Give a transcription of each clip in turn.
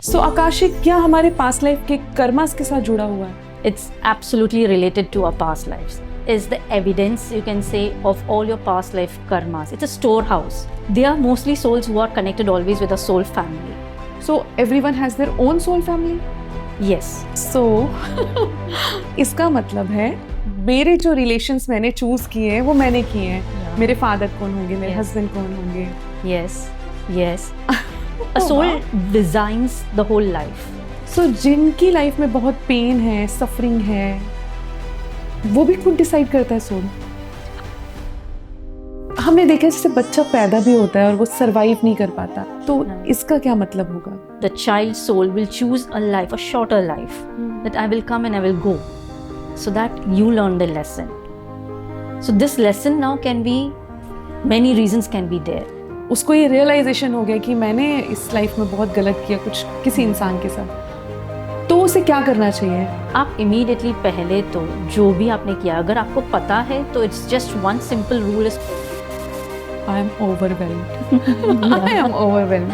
सो Akashic क्या हमारे past life के कर्मास के साथ जुड़ा हुआ है? It's absolutely related to our past lives. Is the evidence, you can say, of all your past life karmas. It's a storehouse. They are mostly souls who are connected always with a soul family. So everyone has their own soul family? Yes. So इसका मतलब है मेरे जो relations मैंने choose किए हैं वो मैंने किए हैं. Yeah. मेरे फादर कौन होंगे, मेरे Yes. हस्बैंड कौन होंगे. Yes. Yes. A soul designs the whole life. सो जिनकी लाइफ में बहुत पेन है, सफरिंग है, वो भी खुद डिसाइड करता है सोल. हमने देखा है जैसे बच्चा पैदा भी होता है और वो सरवाइव नहीं कर पाता, तो इसका क्या मतलब होगा? The child soul will choose a life, a shorter life, that I will come and I will go, so that you learn the lesson. So this lesson now can be, many reasons can be there. उसको ये realisation हो गया कि मैंने इस life में बहुत गलत किया कुछ किसी इंसान के साथ, तो उसे क्या करना चाहिए? आप इमीडिएटली पहले तो जो भी आपने किया, अगर आपको पता है तो it's just one simple rule is I am overwhelmed. I am overwhelmed.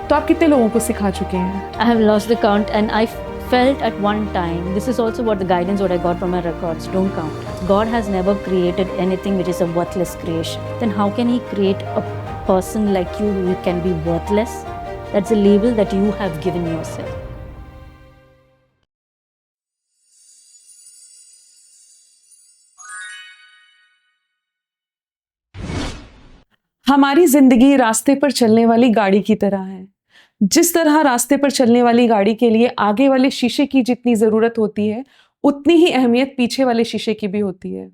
तो आप कितने लोगों को सिखा चुके हैं? I have lost the count and I felt at one time, this is also what the guidance what I got from my records, don't count. God has never created anything which is a worthless creation. Then how can He create a person like you who can be worthless? That's a label that you have given yourself. हमारी जिंदगी रास्ते पर चलने वाली गाड़ी की तरह है. जिस तरह रास्ते पर चलने वाली गाड़ी के लिए आगे वाले शीशे की जितनी जरूरत होती है, उतनी ही अहमियत पीछे वाले शीशे की भी होती है.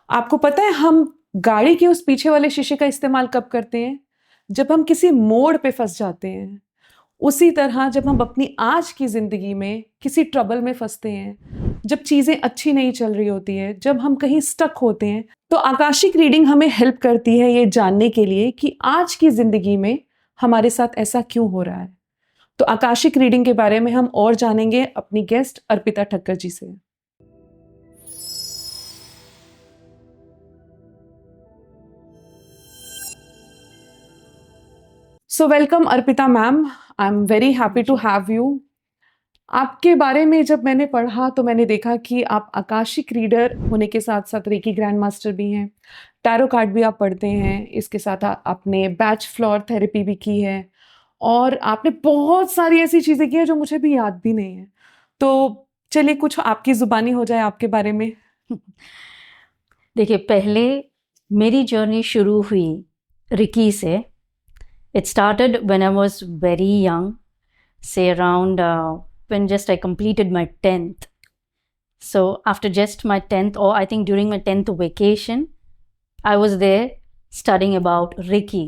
आपको पता है हम गाड़ी के उस पीछे वाले शीशे का इस्तेमाल कब करते हैं? जब हम किसी मोड़ पे फंस जाते हैं. उसी तरह जब हम अपनी आज की जिंदगी में किसी ट्रबल में फंसते हैं, जब चीजें अच्छी नहीं चल रही होती है, जब हम कहीं स्टक होते हैं, तो आकाशिक रीडिंग हमें हेल्प करती है ये जानने के लिए कि आज की जिंदगी में हमारे साथ ऐसा क्यों हो रहा है. तो आकाशिक रीडिंग के बारे में हम और जानेंगे अपनी गेस्ट अर्पिता ठक्कर जी से. So welcome Arpita ma'am. I am very happy to have you. आपके बारे में जब मैंने पढ़ा तो मैंने देखा कि आप आकाशिक रीडर होने के साथ साथ रेकी ग्रैंड मास्टर भी हैं, टैरो कार्ड भी आप पढ़ते हैं, इसके साथ आपने बैच फ्लोर थेरेपी भी की है और आपने बहुत सारी ऐसी चीज़ें की हैं जो मुझे भी याद भी नहीं है. तो चलिए कुछ आपकी ज़ुबानी हो जाए आपके बारे में. देखिए, पहले मेरी जर्नी शुरू हुई रिकी से. It started when I was very young, say around when just I completed my 10th. So after just my 10th, or I think during my 10th vacation, I was there studying about Reiki.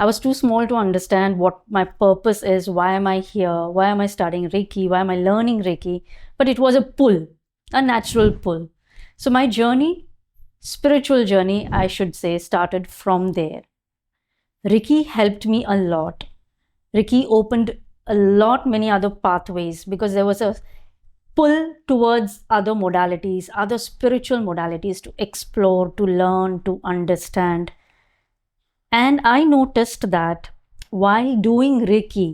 I was too small to understand what my purpose is, why am I here, why am I studying Reiki, why am I learning Reiki, but it was a pull, a natural pull. So my journey, spiritual journey, I should say, started from there. Reiki helped me a lot. Reiki opened a lot many other pathways because there was a pull towards other modalities, other spiritual modalities to explore, to learn, to understand. And I noticed that while doing Reiki,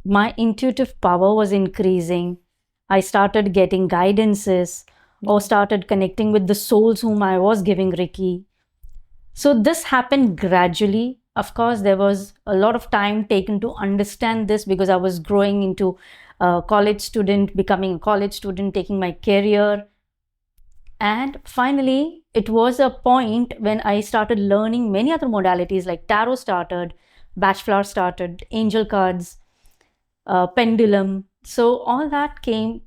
my intuitive power was increasing. I started getting guidances or started connecting with the souls whom I was giving Reiki. So this happened gradually. Of course, there was a lot of time taken to understand this because I was growing into a college student, becoming a college student, taking my career. And finally, it was a point when I started learning many other modalities like tarot started, batch flower started, angel cards, pendulum. So all that came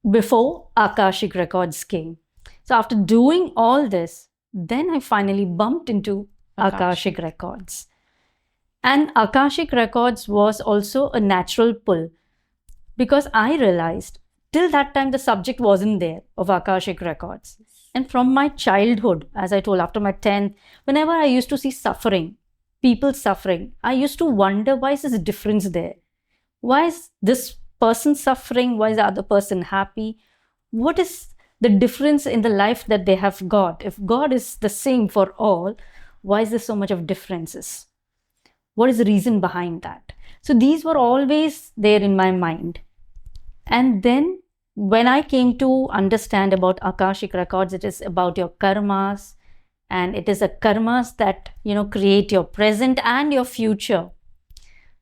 before Akashic Records came. So after doing all this, then I finally bumped into Akashic Records. And Akashic Records was also a natural pull because I realized till that time the subject wasn't there of Akashic Records. And from my childhood, as I told, after my 10th, whenever I used to see suffering, people suffering, I used to wonder, why is this difference there? Why is this person suffering? Why is the other person happy? What is the difference in the life that they have got? If God is the same for all, why is there so much of differences? What is the reason behind that? So these were always there in my mind. And then when I came to understand about Akashic records, it is about your karmas, and it is a karmas that, create your present and your future.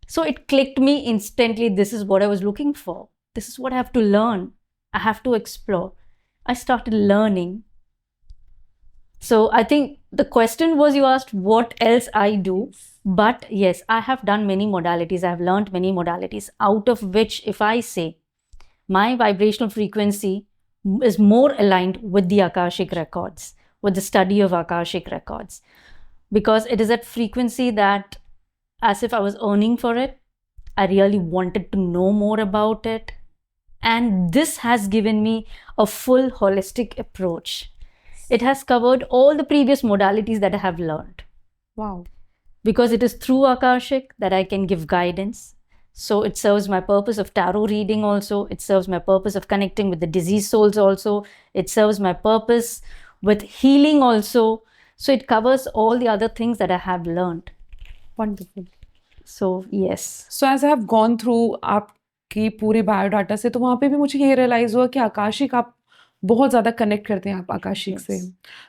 So it clicked me instantly. This is what I was looking for. This is what I have to learn. I have to explore. I started learning. So I think the question was, you asked what else I do. But yes, I have done many modalities. I have learned many modalities, out of which, if I say, my vibrational frequency is more aligned with the Akashic records, with the study of Akashic records, because it is that frequency that, as if I was earning for it, I really wanted to know more about it. And this has given me a full holistic approach. It has covered all the previous modalities that I have learned. Wow. Because it is through Akashic that I can give guidance. So it serves my purpose of tarot reading also. It serves my purpose of connecting with the deceased souls also. It serves my purpose with healing also. So it covers all the other things that I have learned. Wonderful. So yes. So as I have gone through आपकी पूरे biodata से, तो वहाँ पे भी मुझे ये realise हुआ कि आकाशिक आप बहुत ज़्यादा कनेक्ट करते हैं आप आकाशिक से.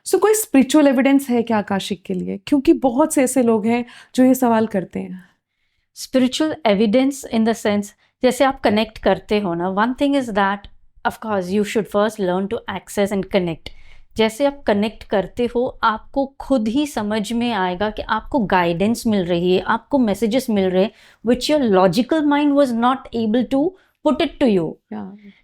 सो कोई स्पिरिचुअल एविडेंस है क्या आकाशिक के लिए? क्योंकि बहुत से ऐसे लोग हैं जो ये सवाल करते हैं. Spiritual evidence in the sense, जैसे आप कनेक्ट करते हो ना, one thing is that of course you should first learn to access and connect. जैसे आप कनेक्ट करते हो, आपको खुद ही समझ में आएगा कि आपको गाइडेंस मिल रही है, आपको मैसेजेस मिल रहे हैं which your logical mind was not able to put it to you.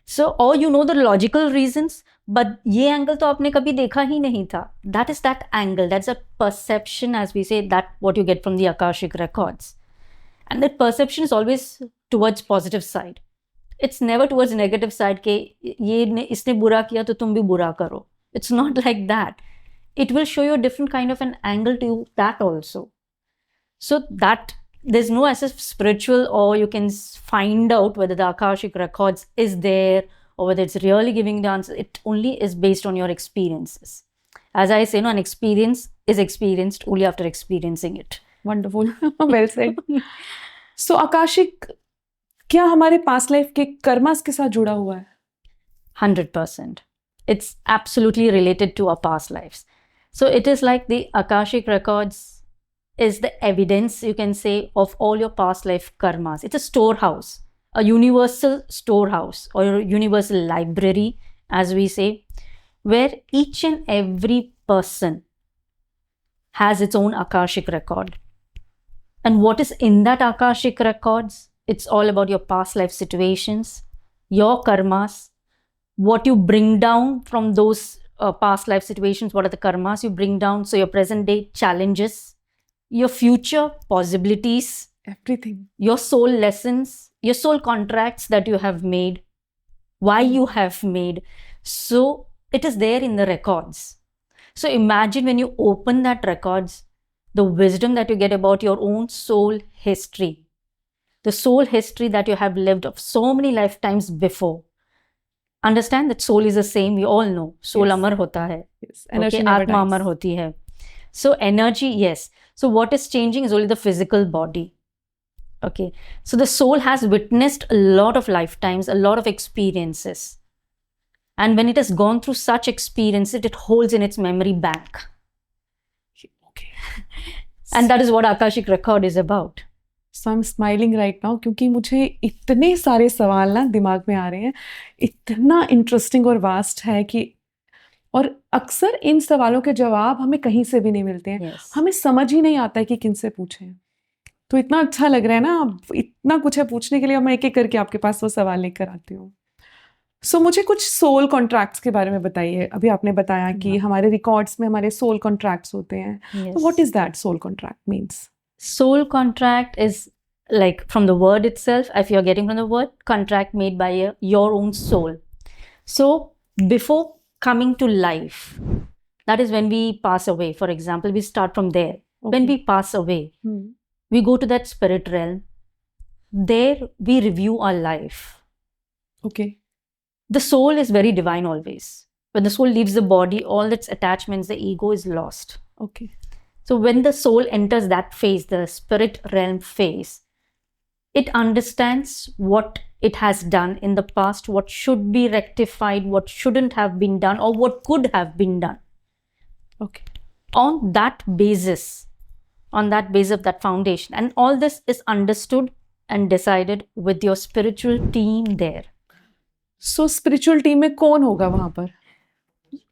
So और you know the logical reasons, but ये एंगल तो आपने कभी देखा ही नहीं था. That is that angle, that's a perception, as we say, that what you get from the Akashic records. And that perception is always towards positive side. It's never towards negative side के इसने बुरा किया तो तुम भी बुरा करो. It's not like that. It will show you a different kind of an angle to that also. So that there's no as a spiritual, or you can find out whether the Akashic records is there or whether it's really giving the answer. It only is based on your experiences. As I say, an experience is experienced only after experiencing it. Wonderful. Well said. So Akashic क्या हमारे past life के karmas के साथ जुड़ा हुआ है? 100%. It's absolutely related to our past lives. So it is like the Akashic records is the evidence, you can say, of all your past life karmas. It's a storehouse, a universal storehouse, or a universal library, as we say, where each and every person has its own Akashic record. And what is in that Akashic records? It's all about your past life situations, your karmas, what you bring down from those past life situations. What are the karmas you bring down? So your present day challenges, your future possibilities, everything, your soul lessons, your soul contracts that you have made, why you have made. So it is there in the records. So imagine when you open that records, the wisdom that you get about your own soul history, the soul history that you have lived of so many lifetimes before. Understand that soul is the same. We all know soul amar hota hai. Yes. Energy Atma amar hoti hai. So energy, yes. So what is changing is only the physical body. Okay. So the soul has witnessed a lot of lifetimes, a lot of experiences. And when it has gone through such experiences, it holds in its memory bank. And that is what Akashic record is about. So I'm smiling right now क्योंकि मुझे इतने सारे सवाल ना दिमाग में आ रहे हैं, इतना इंटरेस्टिंग और वास्ट है कि, और अक्सर इन सवालों के जवाब हमें कहीं से भी नहीं मिलते हैं. हमें समझ ही नहीं आता है कि किन से पूछें. तो इतना अच्छा लग रहा है ना, अब इतना कुछ है पूछने के लिए. मैं एक एक करके आपके पास वो सवाल लेकर आती हूँ. सो मुझे कुछ सोल कॉन्ट्रैक्ट्स के बारे में बताइए. अभी आपने बताया कि हमारे रिकॉर्ड्स में हमारे सोल कॉन्ट्रैक्ट्स होते हैं. तो what is that soul contract means? Soul contract is like from the word itself, if you're getting from the word, contract made by your own soul. So before coming to life, that is when we pass away. For example, we start from there. Okay. When we pass away, we go to that spirit realm. There we review our life. Okay. The soul is very divine always. When the soul leaves the body, all its attachments, the ego is lost. Okay. So when the soul enters that phase, the spirit realm phase, It understands what it has done in the past, what should be rectified, what shouldn't have been done, or what could have been done. Okay. On that basis of that foundation, and all this is understood and decided with your spiritual team there. So spiritual team में कौन होगा वहां पर?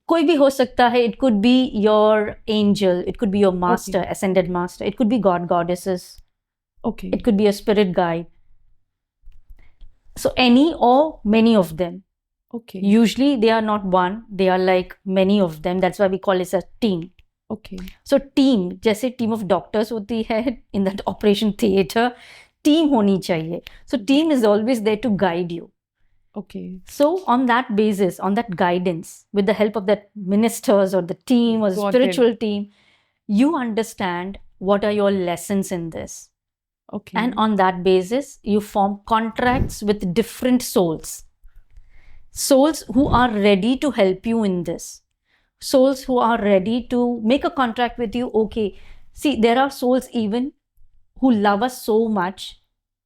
कोई भी हो सकता है. It could be your angel, it could be your master, Okay. ascended master, it could be god goddesses, Okay. it could be a spirit guide. So any or many of them. Okay. Usually they are not one, they are like many of them. That's why we call it a team. Okay. So team, जैसे team of doctors होती है in that operation theater, team होनी चाहिए. So team is always there to guide you. Okay. So on that basis, on that guidance, with the help of that ministers or the team or the Got spiritual it. team, you understand what are your lessons in this. Okay. And on that basis, you form contracts with different souls. Souls who are ready to help you in this. Souls who are ready to make a contract with you. Okay, see, there are souls even who love us so much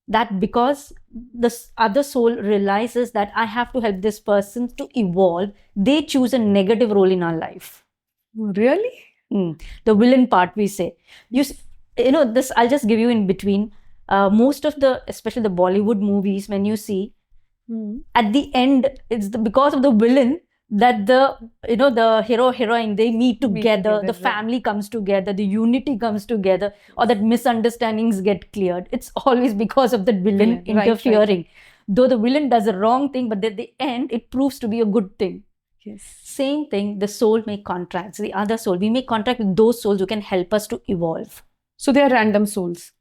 that because the other soul realizes that I have to help this person to evolve, they choose a negative role in our life. Really? The villain part, we say. You know, this, I'll just give you in between. Most of the, especially the Bollywood movies, when you see, at the end, it's because of the villain that the hero heroine, they meet together, the right. family comes together, the unity comes together, or that misunderstandings get cleared. It's always because of the villain Villain, right, interfering. Though the villain does a wrong thing, but at the end, it proves to be a good thing. Yes. Same thing, the soul make contracts. The other soul, we make contract with those souls who can help us to evolve. So they are random souls.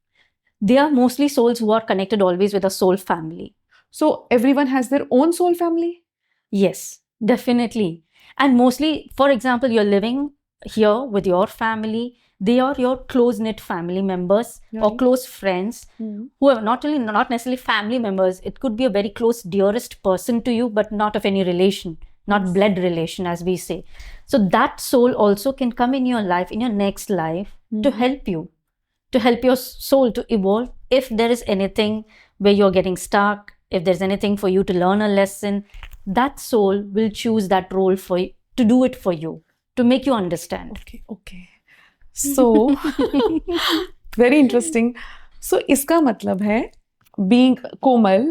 They are mostly souls who are connected always with a soul family. So everyone has their own soul family? Yes, definitely. And mostly, for example, you're living here with your family. They are your close-knit family members or Right. close friends who are not necessarily family members. It could be a very close, dearest person to you, but not of any relation, not blood relation, as we say. So that soul also can come in your life, in your next life, to help you, to help your soul to evolve. If there is anything where you're getting stuck, if there's anything for you to learn a lesson, that soul will choose that role for you, to do it for you, to make you understand. Okay, okay. So, very interesting. So, इसका मतलब है, being कोमल,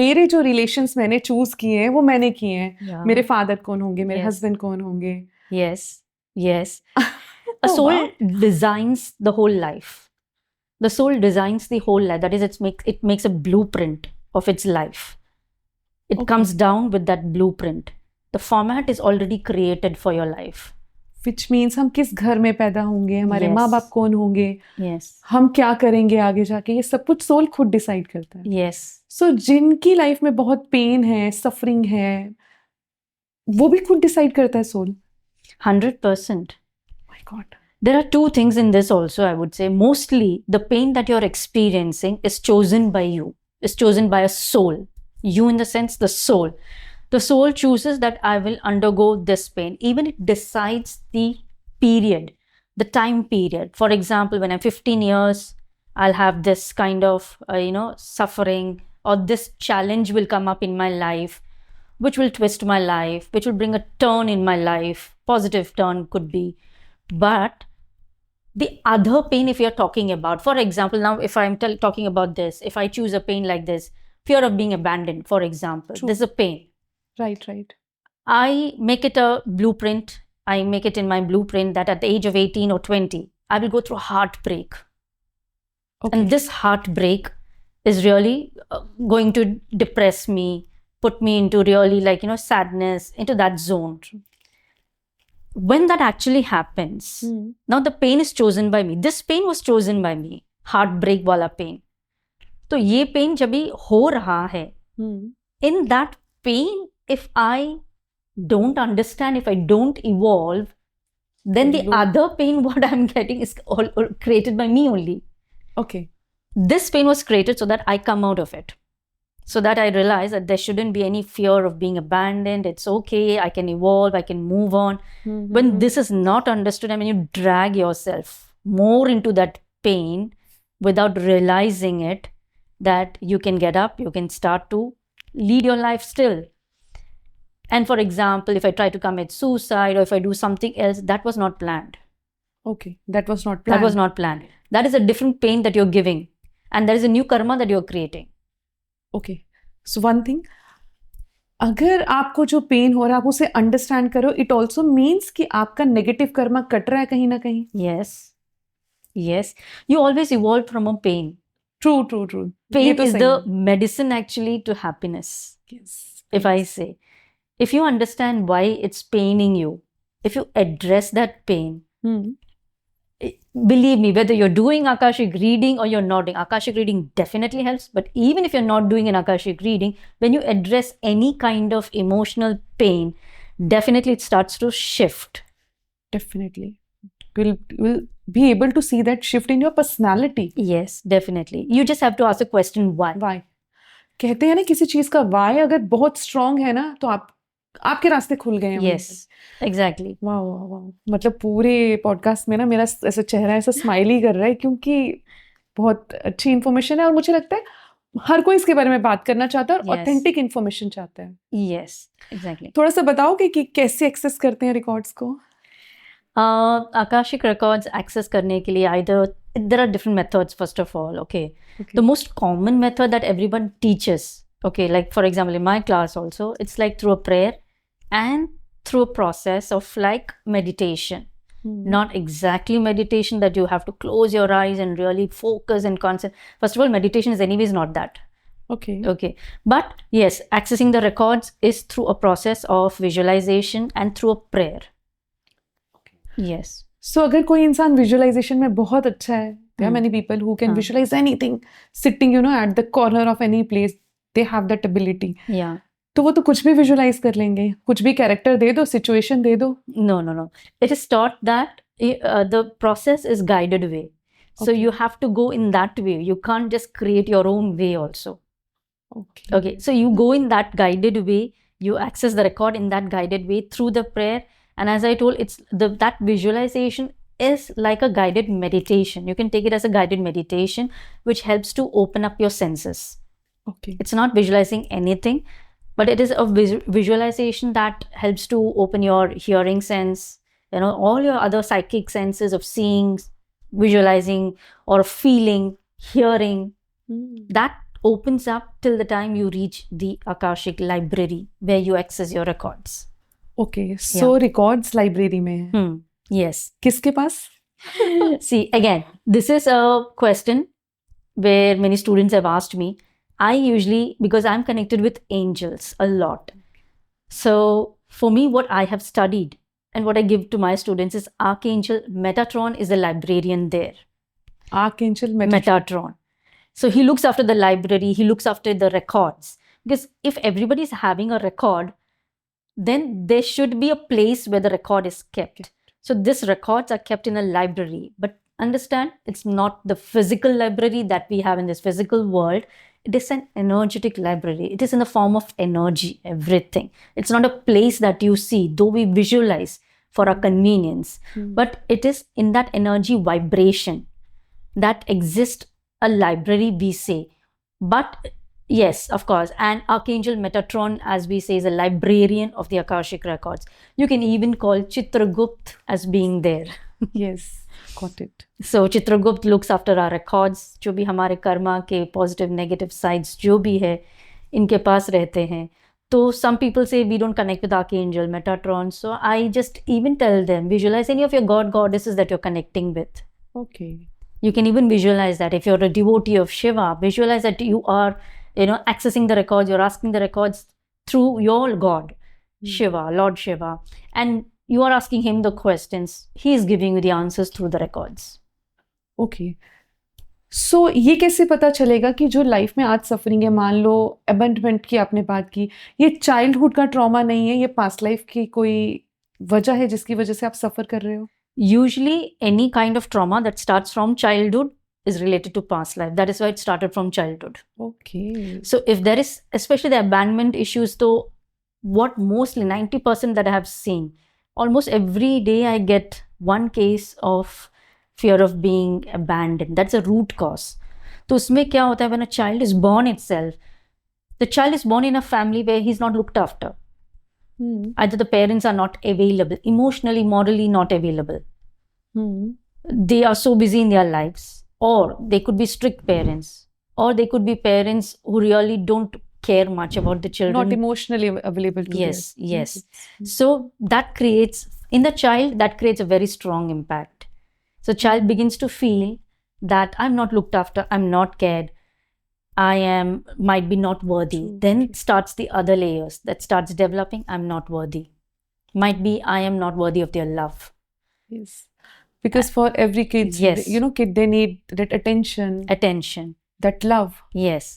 मेरे जो relations मैंने choose किए हैं वो मैंने किए हैं. Yeah. मेरे फादर कौन होंगे, मेरे Yes. हस्बैंड कौन होंगे. Yes, yes. A Oh, soul wow. designs the whole life. The soul designs the whole life. That is, it makes a blueprint of its life. It Okay. comes down with that blueprint. The format is already created for your life. Which means हम किस घर में पैदा होंगे, हमारे Yes. माँ बाप कौन होंगे, Yes, हम क्या करेंगे आगे जाके, ये सब कुछ सोल खुद डिसाइड करता है. yes. सो जिनकी लाइफ में बहुत पेन है, सफरिंग है, वो भी खुद डिसाइड करता है soul. 100%. My God. There are two things in this also, I would say. Mostly, the pain that you're experiencing is chosen by you, is chosen by a soul. You, in the sense, the soul. The soul chooses that I will undergo this pain. Even it decides the period, the time period. For example, when I'm 15 years, I'll have this kind of, suffering, or this challenge will come up in my life, which will twist my life, which will bring a turn in my life. Positive turn could be. But the other pain, if you're talking about, for example, now if I'm talking about this, if I choose a pain like this, fear of being abandoned, for example, True. there's a pain. Right, right. I make it a blueprint. I make it in my blueprint that at the age of 18 or 20, I will go through heartbreak. Okay. And this heartbreak is really going to depress me, put me into really sadness, into that zone. When that actually happens, now the pain is chosen by me. This pain was chosen by me. Heartbreak wala pain. तो ये pain जब भी हो रहा है, in that pain, if I don't understand, if I don't evolve, then the other pain what I'm getting is all created by me only. Okay. This pain was created so that I come out of it. So that I realize that there shouldn't be any fear of being abandoned. It's okay. I can evolve. I can move on. When this is not understood, and when you drag yourself more into that pain without realizing it, that you can get up, you can start to lead your life still. And for example, if I try to commit suicide or if I do something else, that was not planned. Okay, that was not planned. That was not planned. That is a different pain that you're giving, and there is a new karma that you're creating. Okay, so one thing, अगर आपको जो pen हो रहा है आप उसे understand करो, it also means कि आपका नेगेटिव कर्मा कट रहा है कहीं ना कहीं. Yes, you always evolve from a pain. True. Pain is the medicine actually to happiness. Yes. If I say, if you understand why it's paining you, if you address that pain, believe me, whether you're doing Akashic reading or you're not doing, Akashic reading definitely helps. But even if you're not doing an Akashic reading, when you address any kind of emotional pain, definitely it starts to shift. Definitely. We'll be able to see that shift in your personality. Yes, definitely. You just have to ask the question why. Why? कहते हैं ना किसी चीज का why अगर बहुत strong है ना तो आपके रास्ते खुल गए हैं. Yes, exactly. वाह. मतलब पूरे पॉडकास्ट में ना मेरा ऐसा चेहरा ऐसा स्माइली कर रहा है क्योंकि बहुत अच्छी इन्फॉर्मेशन है और मुझे लगता है हर कोई इसके बारे में बात करना चाहता है और ऑथेंटिक इन्फॉर्मेशन चाहता है. Yes, exactly. थोड़ा सा बताओगे कि कैसे एक्सेस करते हैं रिकॉर्ड्स को? Akashic records access करने के लिए either there are different methods. First of all, okay. The most common method that everyone teaches, okay, like for example in my class also, it's like through a prayer and through a process of like meditation. Not exactly meditation that you have to close your eyes and really focus and concentrate. First of all, meditation is anyways not that. Okay. But yes, accessing the records is through a process of visualization and through a prayer. Yes. So अगर कोई इंसान visualisation में बहुत अच्छा है, there are many people who can visualize anything sitting at the corner of any place, they have that ability. Yeah. तो वो तो कुछ भी विजुअलाइज कर लेंगे, कुछ भी कैरेक्टर दे दो, सिचुएशन दे दो. No. It is taught that the process is guided way. So you have to go in that way. You can't just create your own way also. Okay. So you go in that guided way. You access the record in that guided way through the prayer. And as I told, it's that visualization is like a guided meditation. You can take it as a guided meditation, which helps to open up your senses. Okay. It's not visualizing anything, but it is a visualization that helps to open your hearing sense, all your other psychic senses of seeing, visualizing, or feeling, hearing. That opens up till the time you reach the Akashic library where you access your records. Okay, so records library में है. Yes. किसके पास? See, again, this is a question where many students have asked me. I usually, because I'm connected with angels a lot. So for me, what I have studied and what I give to my students is Archangel Metatron is the librarian there. Archangel Metatron. So he looks after the library, he looks after the records. Because if everybody is having a record, then there should be a place where the record is kept. So these records are kept in a library. But understand, it's not the physical library that we have in this physical world. It is an energetic library. It is in the form of energy, everything. It's not a place that you see, though we visualize for our convenience. But it is in that energy vibration that exists a library, we say. But yes, of course. And Archangel Metatron, as we say, is a librarian of the Akashic records. You can even call Chitragupt as being there. Yes, got it. So Chitragupt looks after our records. जो भी हमारे कर्मा के positive, negative sides जो भी है, इनके पास रहते हैं. So some people say we don't connect with Archangel Metatron. So I just even tell them, visualize any of your god, goddesses that you're connecting with. Okay. You can even visualize that. If you're a devotee of Shiva, visualize that you are accessing the records, you're asking the records through your God, Shiva, Lord Shiva, and you are asking him the questions. He is giving you the answers through the records. Okay. So ये कैसे पता चलेगा कि जो life में आज suffering है, मान लो अबेंडमेंट की आपने बात की, ये चाइल्डहुड का ट्रॉमा नहीं है, ये पास्ट लाइफ की कोई वजह है जिसकी वजह से आप सफर कर रहे हो? Usually any kind of trauma that starts from childhood is related to past life. That is why it started from childhood. Okay. So if there is, especially the abandonment issues, though, what mostly 90% that I have seen, almost every day I get one case of fear of being abandoned. That's a root cause. तो उसमें क्या होता है, when a child is born itself, the child is born in a family where he's not looked after. Either the parents are not available, emotionally, morally not available. They are so busy in their lives, or they could be strict parents, or they could be parents who really don't care much about the children. Not emotionally available to Yes, their yes. kids. So that creates, in the child, that creates a very strong impact. So child begins to feel that I'm not looked after, I'm not cared, might be not worthy. True. Then starts the other layers that starts developing, I'm not worthy. Might be I am not worthy of their love. Yes. Because for every kid, Yes. kid, they need that attention, that love. Yes.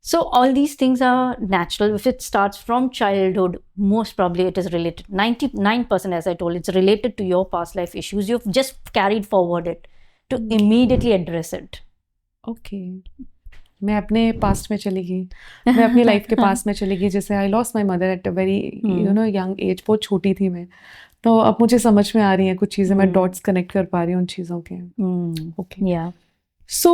So all these things are natural. If it starts from childhood, most probably it is related. 99%, as I told, it's related to your past life issues. You've just carried forward it to immediately address it. Okay. मैं अपने past में चली गई, मैं अपनी life के past में चली गई. जैसे I lost my mother at a very young age, बहुत छोटी थी मैं. तो अब मुझे समझ में आ रही हैं कुछ चीज़ें, मैं डॉट्स कनेक्ट कर पा रही हूँ उन चीज़ों के. ओके. Yeah. सो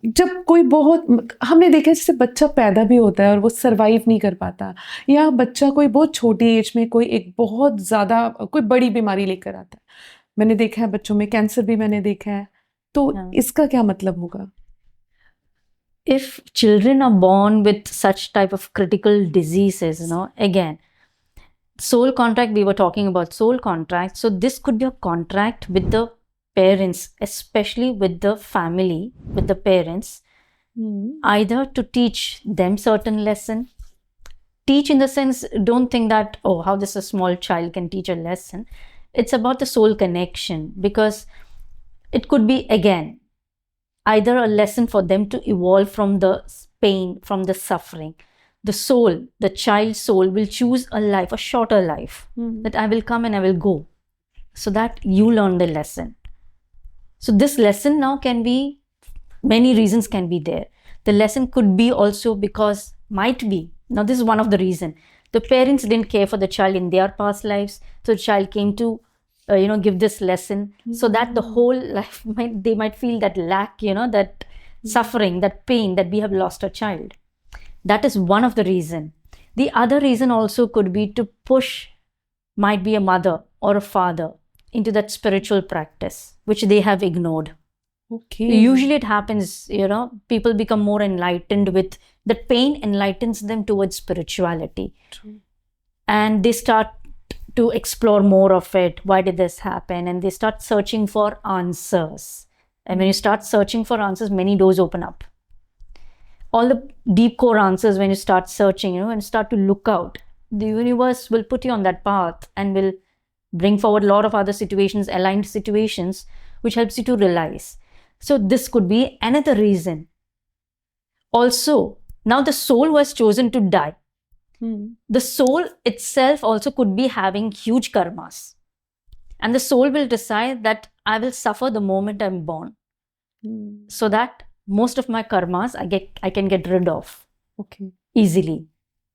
जब कोई बहुत, हमने देखा जैसे बच्चा पैदा भी होता है और वो सरवाइव नहीं कर पाता, या बच्चा कोई बहुत छोटी एज में कोई एक बहुत ज़्यादा कोई बड़ी बीमारी लेकर आता है. मैंने देखा है बच्चों में कैंसर भी मैंने देखा है. तो इसका क्या मतलब होगा? If children are born with such type of critical diseases, again, soul contract, we were talking about soul contract. So this could be a contract with the parents, especially with the family, with the parents, either to teach them certain lesson. Teach in the sense, don't think that, oh, how this a small child can teach a lesson. It's about the soul connection, because it could be, again, either a lesson for them to evolve from the pain, from the suffering. The soul, the child's soul will choose a life, a shorter life, that I will come and I will go, so that you learn the lesson. So this lesson now can be, many reasons can be there. The lesson could be also because, might be, now this is one of the reasons, the parents didn't care for the child in their past lives, so the child came to give this lesson, so that the whole life they might feel that lack, that suffering, that pain, that we have lost a child. That is one of the reason. The other reason also could be to push, might be a mother or a father, into that spiritual practice, which they have ignored. Okay. Usually it happens, people become more enlightened with, that pain enlightens them towards spirituality. True. And they start to explore more of it. Why did this happen? And they start searching for answers. And when you start searching for answers, many doors open up. All the deep core answers, when you start searching, and start to look out, the universe will put you on that path and will bring forward a lot of other situations, aligned situations, which helps you to realize. So this could be another reason. Also, now the soul was chosen to die. The soul itself also could be having huge karmas. And the soul will decide that I will suffer the moment I'm born. So that most of my karmas I can get rid of. Okay. Easily.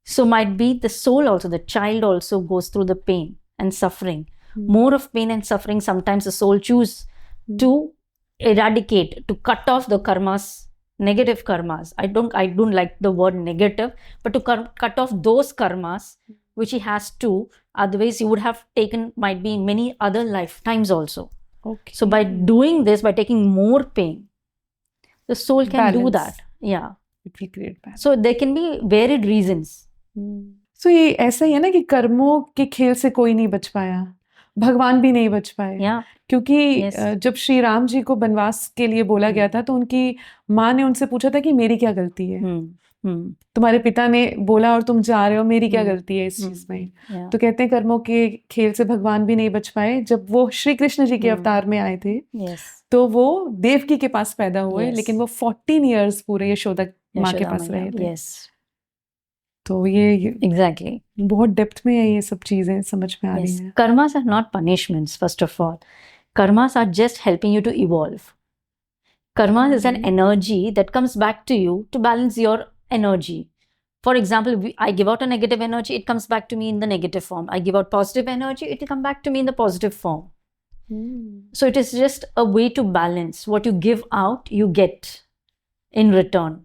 So might be the soul also, the child also goes through the pain and suffering. More of pain and suffering, sometimes the soul choose to eradicate, to cut off the karmas, negative karmas. I don't like the word negative, but to cut off those karmas which he has to, otherwise he would have taken, might be in many other lifetimes also. Okay. So by doing this, by taking more pain, the soul can do Balance. that. Yeah. It will create balance. So there can be varied reasons. So ये ऐसा ही है ना कि कर्मों के खेल से कोई नहीं बच पाया, भगवान भी नहीं बच पाए. Yeah. क्योंकि Yes. जब श्री राम जी को वनवास के लिए बोला गया था, तो उनकी माँ ने उनसे पूछा था कि मेरी क्या गलती है. तुम्हारे पिता ने बोला और तुम जा रहे हो, मेरी क्या गलती है इस चीज में. Yeah. तो कहते हैं कर्मों के खेल से भगवान भी नहीं बच पाए. जब वो श्री कृष्ण जी के अवतार में आए थे, Yes. तो वो देवकी के पास पैदा हुए. Yes. लेकिन वो 14 years पूरे यशोदा माँ के Yashoda पास Maya. रहे थे. Yes. तो ये Exactly. बहुत डेप्थ में है, ये सब चीजें समझ में आ रही Yes. हैं. Karmas are not punishments, first of all. Karmas are just helping you to evolve. Karma is an energy that comes back to you to balance your energy. For example, I give out a negative energy, it comes back to me in the negative form. I give out positive energy, it will come back to me in the positive form. So it is just a way to balance. What you give out, you get in return.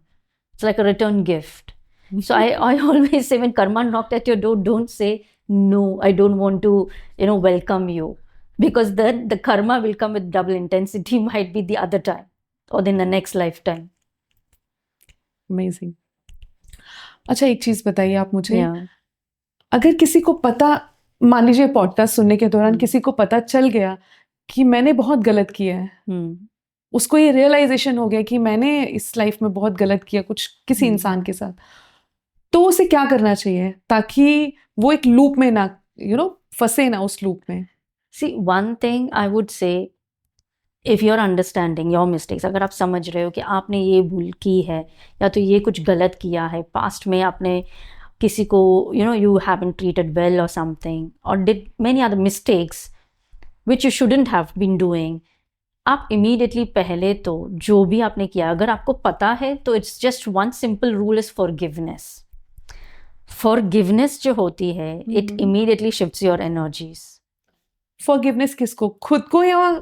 It's like a return gift. So I always say, when karma knocked at your door, don't say, no, I don't want to, welcome you. Because then the karma will come with double intensity, might be the other time or in the next lifetime. Amazing. अच्छा, एक चीज बताइए आप मुझे, Yeah. अगर किसी को पता, मान लीजिए पॉडकास्ट सुनने के दौरान किसी को पता चल गया कि मैंने बहुत गलत किया है, उसको ये रियलाइजेशन हो गया कि मैंने इस लाइफ में बहुत गलत किया कुछ किसी इंसान के साथ, तो उसे क्या करना चाहिए ताकि वो एक लूप में ना फंसे ना उस लूप में? See, one thing I would say, if you're understanding your mistakes, अगर आप समझ रहे हो कि आपने ये भूल की है या तो ये कुछ गलत किया है, पास्ट में आपने किसी को you haven't treated well or something, or did many other mistakes which you shouldn't have been doing, आप immediately पहले तो जो भी आपने किया, अगर आपको पता है तो it's just one simple rule is forgiveness. Forgiveness जो होती है, it immediately shifts your energies. Forgiveness किसको, खुद को या?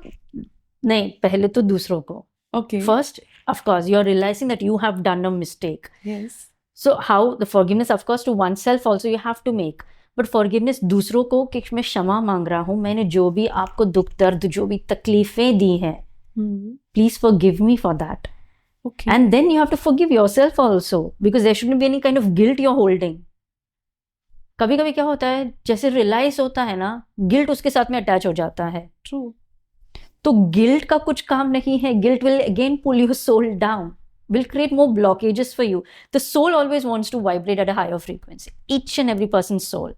नहीं, पहले तो दूसरों को. Okay. First, of course, you're realizing that you have done a mistake. Yes. So how the forgiveness, of course, to oneself also you have to make. But forgiveness दूसरों को कि मैं क्षमा मांग रहा हूँ, मैंने जो भी आपको दुख दर्द, जो भी तकलीफें दी हैं, please forgive me for that. Okay. And then you have to forgive yourself also, because there shouldn't be any kind of guilt you're holding. कभी कभी क्या होता है, जैसे रियलाइज होता है ना, गिल्ट उसके साथ में अटैच हो जाता है. True. तो गिल्ट का कुछ काम नहीं है. Guilt will again pull your soul down, will create more blockages for you. The soul always wants to vibrate at a higher frequency. Each and every person's soul.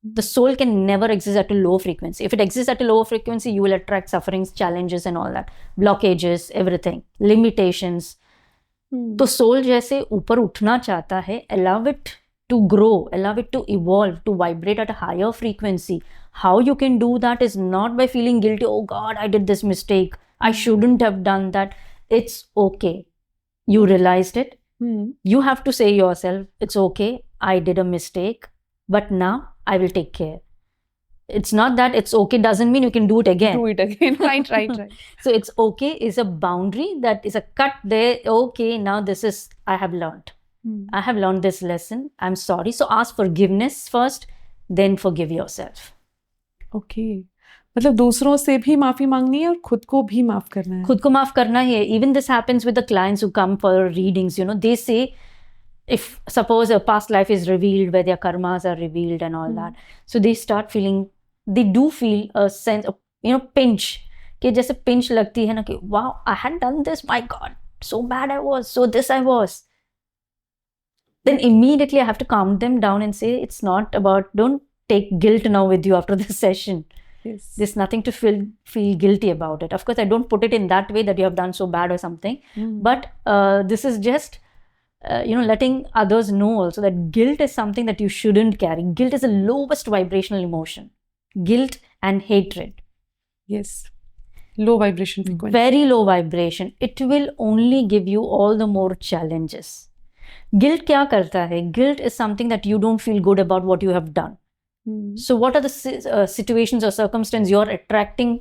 The soul can never exist at a low frequency. If it exists at a lower frequency, you will attract sufferings, challenges and all that. Blockages, everything. Limitations. तो soul जैसे ऊपर उठना चाहता है, allow it to grow, allow it to evolve, to vibrate at a higher frequency. How you can do that is not by feeling guilty, oh God, I did this mistake, I shouldn't have done that. It's okay. You realized it. You have to say yourself, it's okay, I did a mistake, but now I will take care. It's not that it's okay doesn't mean you can do it again. Do it again. Right. So it's okay is a boundary, that is a cut there. Okay, now this is, I have learned. I have learned this lesson. I'm sorry. So ask forgiveness first, then forgive yourself. Okay. मतलब दूसरों से भी माफी मांगनी है और खुद को भी माफ करना है. खुद को माफ करना ही है. Even this happens with the clients who come for readings. They say, if suppose a past life is revealed, where their karmas are revealed and all that, so they start feeling, they do feel a sense of pinch, कि जैसे pinch लगती है ना कि wow, I had done this, my God, so bad I was, so this I was. Then immediately I have to calm them down and say, it's not about, don't take guilt now with you after this session. Yes. There's nothing to feel guilty about it. Of course, I don't put it in that way that you have done so bad or something, but this is just letting others know also that guilt is something that you shouldn't carry. Guilt is the lowest vibrational emotion. Guilt and hatred. Yes. Low vibration frequency. Very low vibration. It will only give you all the more challenges. Guilt क्या करता है? Guilt is something that you don't feel good about what you have done. So what are the situations or circumstances you're attracting?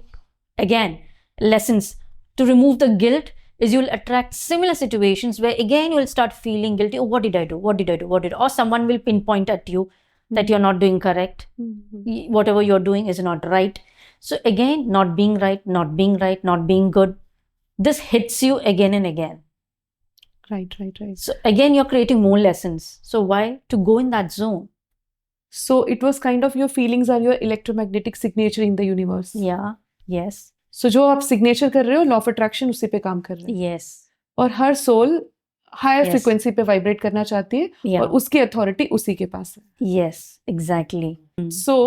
Again, lessons. To remove the guilt is you'll attract similar situations where again you will start feeling guilty. Oh, what did I do? Or someone will pinpoint at you that you're not doing correct. Whatever you're doing is not right. So again, not being right, not being good. This hits you again and again. Right. So again, you're creating more lessons. So why? To go in that zone. So it was kind of your feelings are your electromagnetic signature in the universe. Yeah. Yes. So जो आप signature कर रहे हो, law of attraction उसी पे काम कर रहे हैं. Yes. और हर soul higher Yes. frequency पे vibrate करना चाहती है Yeah. और उसकी authority उसी के पास है. Yes. Exactly. So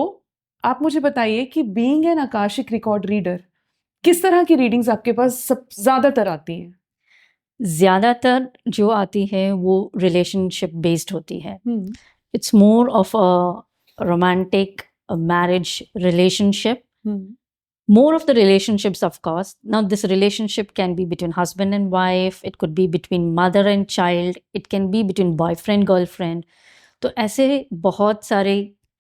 आप मुझे बताइए कि being an Akashic record reader, किस तरह की readings आपके पास सब ज्यादातर आती हैं? ज़्यादातर जो आती है वो relationship based होती है. It's more of a romantic, a marriage relationship. More of the relationships, of course. Now, this relationship can be between husband and wife. It could be between mother and child. It can be between boyfriend, girlfriend. तो ऐसे बहुत सारे,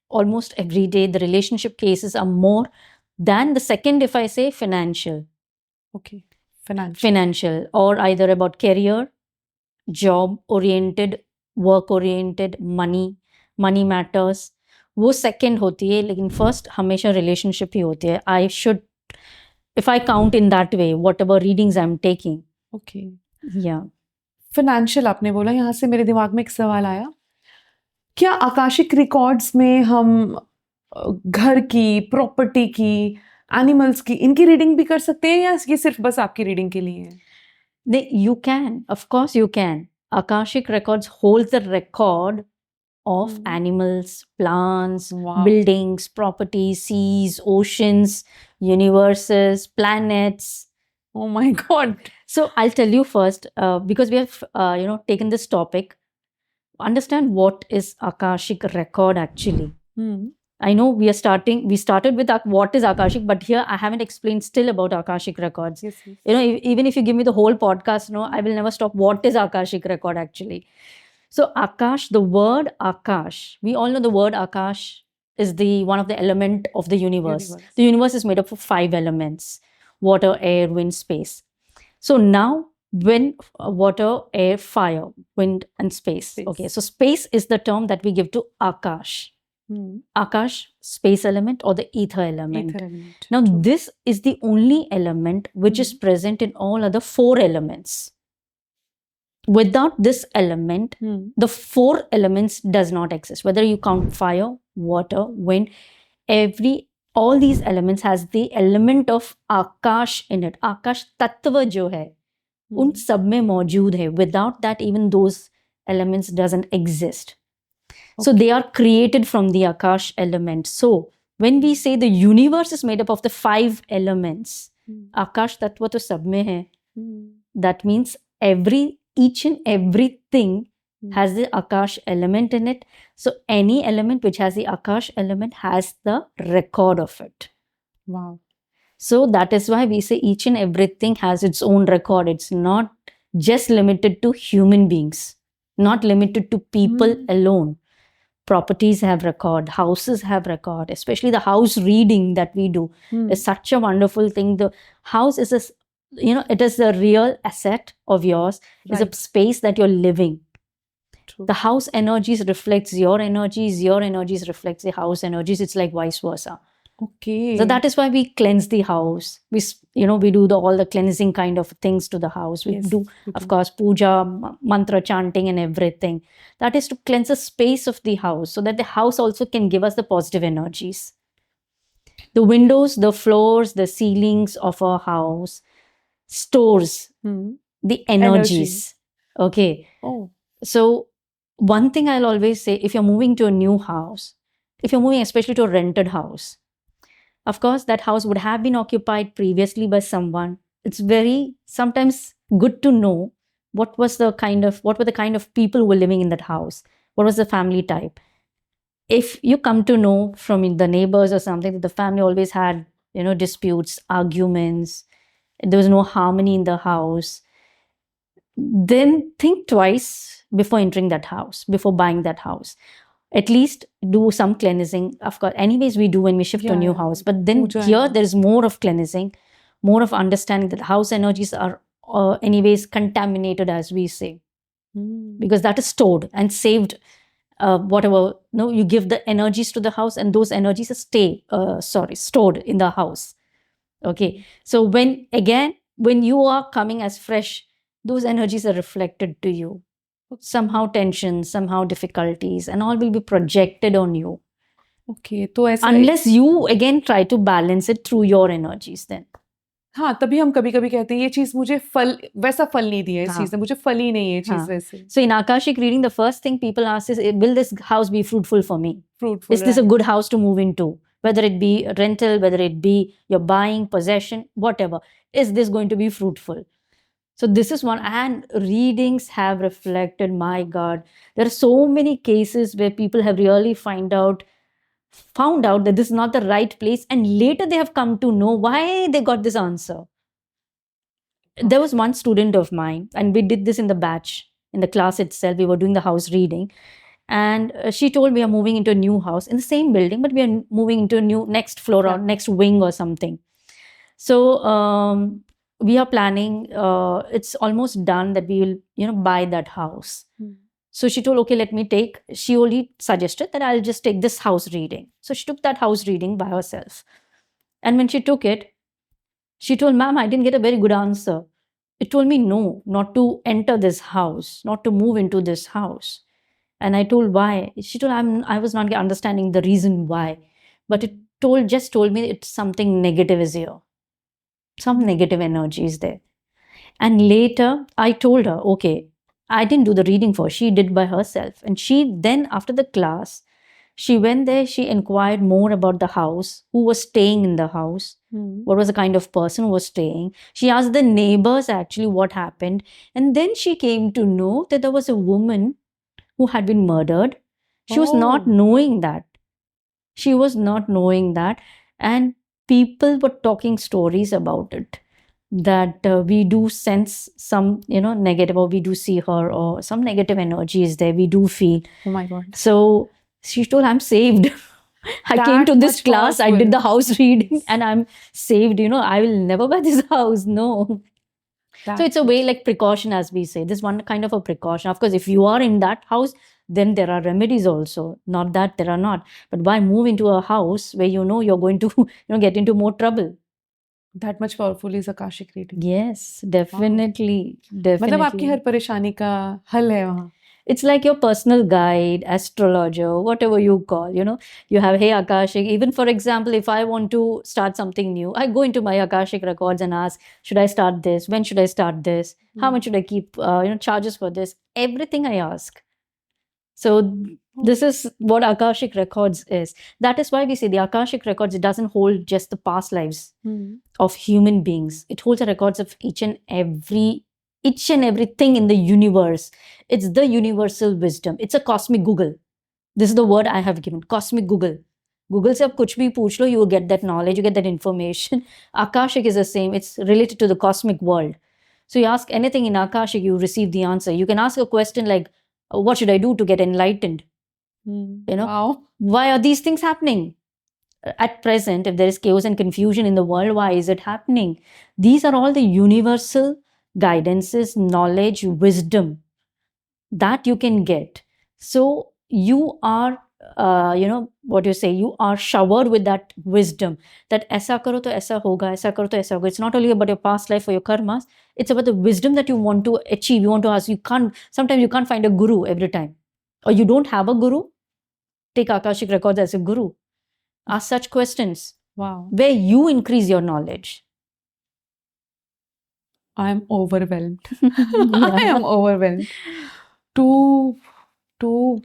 almost every day, the relationship cases are more Then the second, if I say financial, Okay. Financial. financial, or either about career, job oriented, work oriented, money matters, वो second होती है, लेकिन first हमेशा relationship ही होती है. I should, if I count in that way, whatever readings I'm taking. Okay. Yeah. Financial आपने बोला, यहाँ से मेरे दिमाग में एक सवाल आया, क्या आकाशिक रिकॉर्ड्स में हम घर की, प्रॉपर्टी की, एनिमल्स की, इनकी रीडिंग भी कर सकते हैं, या ये सिर्फ बस आपकी रीडिंग के लिए है? You can, of course you can. Akashic records holds the record of animals, plants, Wow. buildings, properties, seas, oceans, universes, planets. Oh my God. So I'll tell you first, because we have taken this topic, understand what is Akashic record actually. I know we started with what is Akashic, but here I haven't explained still about Akashic records. Yes, yes. Even if you give me the whole podcast, I will never stop. What is Akashic record actually? So Akash, the word Akash, we all know the word Akash is the one of the element of the universe. The universe is made up of 5 elements: water, air, wind, space. So now when water, air, fire, wind and space. Okay, so space is the term that we give to Akash. Akash, space element or the ether element. Ether element. Now this is the only element which is present in all other 4 elements. Without this element, the 4 elements does not exist. Whether you count fire, water, wind, all these elements has the element of Akash in it. Akash tattva jo hai, उन सब में मौजूद है. Without that, even those elements doesn't exist. So they are created from the Akash element. So when we say the universe is made up of the 5 elements, Akash tattva to sab mein hai. That means each and everything has the Akash element in it. So any element which has the Akash element has the record of it. Wow. So that is why we say each and everything has its own record. It's not just limited to human beings, not limited to people alone. Properties have record, houses have record, especially the house reading that we do is such a wonderful thing. The house is it is a real asset of yours. It's a space that you're living. True. The house energies reflects your energies reflects the house energies. It's like vice versa. Okay. So that is why we cleanse the house. We do all the cleansing kind of things to the house. We do, of course, puja, mantra chanting and everything. That is to cleanse the space of the house so that the house also can give us the positive energies. The windows, the floors, the ceilings of our house stores the energies. Okay. Oh. So one thing I'll always say, if you're moving to a new house, if you're moving especially to a rented house, of course, that house would have been occupied previously by someone. It's very sometimes good to know what were the kind of people who were living in that house. What was the family type? If you come to know from the neighbors or something that the family always had, disputes, arguments, there was no harmony in the house, then think twice before entering that house, before buying that house. At least do some cleansing. Of course, anyways, we do when we shift to a new house. But then here, there is more of cleansing, more of understanding that house energies are anyways contaminated, as we say. Because that is stored and saved. You give the energies to the house and those energies stored in the house. Okay. So when you are coming as fresh, those energies are reflected to you. Somehow tension, somehow difficulties, and all will be projected on you. Okay, तो ऐसा unless you again try to balance it through your energies then. हाँ, तभी हम कभी-कभी कहते हैं ये चीज मुझे वैसा फल नहीं दिया, इस चीज ने मुझे फल ही नहीं है चीज वैसे. So in Akashic reading, the first thing people ask is, will this house be fruitful for me? Fruitful. Is this a good house to move into? Whether it be rental, whether it be your buying, possession, whatever. Is this going to be fruitful? So this is one, and readings have reflected, my God, there are so many cases where people have really found out that this is not the right place, and later they have come to know why they got this answer. There was one student of mine, and we did this in the batch, in the class itself, we were doing the house reading, And she told we are moving into a new house in the same building, but we are moving into a new next floor or Yeah. next wing or something. So we are planning. It's almost done that we will, buy that house. So she told, okay, let me take. She only suggested that I'll just take this house reading. So she took that house reading by herself. And when she took it, she told, ma'am, I didn't get a very good answer. It told me no, not to enter this house, not to move into this house. And I told why. She told I was not understanding the reason why. But it just told me it's something negative is here. Some negative energy is there. And later I told her, okay, I didn't do the reading for her. She did by herself. And she then, after the class, she went there, she inquired more about the house, who was staying in the house, what was the kind of person who was staying. She asked the neighbors actually what happened. And then she came to know that there was a woman who had been murdered. She was not Oh. knowing that. She was not knowing that. And people were talking stories about it, that we do sense some, negative, or we do see her, or some negative energy is there. We do feel. Oh my God. So she told, I'm saved. I came That to this much class, I powerful. did the house reading, and I'm saved. I will never buy this house. No. So it's a way like precaution, as we say. This one kind of a precaution. Of course, if you are in that house, then there are remedies also. Not that there are not. But why move into a house where you're going to get into more trouble? That much powerful is Akashic reading. Yes, definitely. मतलब आपकी Definitely. हर परेशानी का हल है वहाँ. It's like your personal guide, astrologer, whatever you call, you have, hey, Akashic. Even for example, if I want to start something new, I go into my Akashic records and ask, should I start this? When should I start this? How much should I keep, charges for this? Everything I ask. So this is what Akashic records is. That is why we say the Akashic records, it doesn't hold just the past lives of human beings. It holds the records of each and everything in the universe. It's the universal wisdom. It's a cosmic Google. This is the word I have given, cosmic Google. Google se ab kuch bhi pooch lo, you will get that knowledge, you get that information. Akashic is the same. It's related to the cosmic world. So you ask anything in Akashic, you receive the answer. You can ask a question like, what should I do to get enlightened? Wow. Why are these things happening? At present, if there is chaos and confusion in the world, why is it happening? These are all the universal guidances, knowledge, wisdom that you can get. So you are, you are showered with that wisdom, that aisa karo to aisa hoga, aisa karo to aisa hoga. It's not only about your past life or your karmas, it's about the wisdom that you want to achieve. You want to ask, sometimes you can't find a guru every time. Or you don't have a guru, take Akashic records as a guru. Ask such questions. Wow. Where you increase your knowledge. I am overwhelmed. I am overwhelmed. Too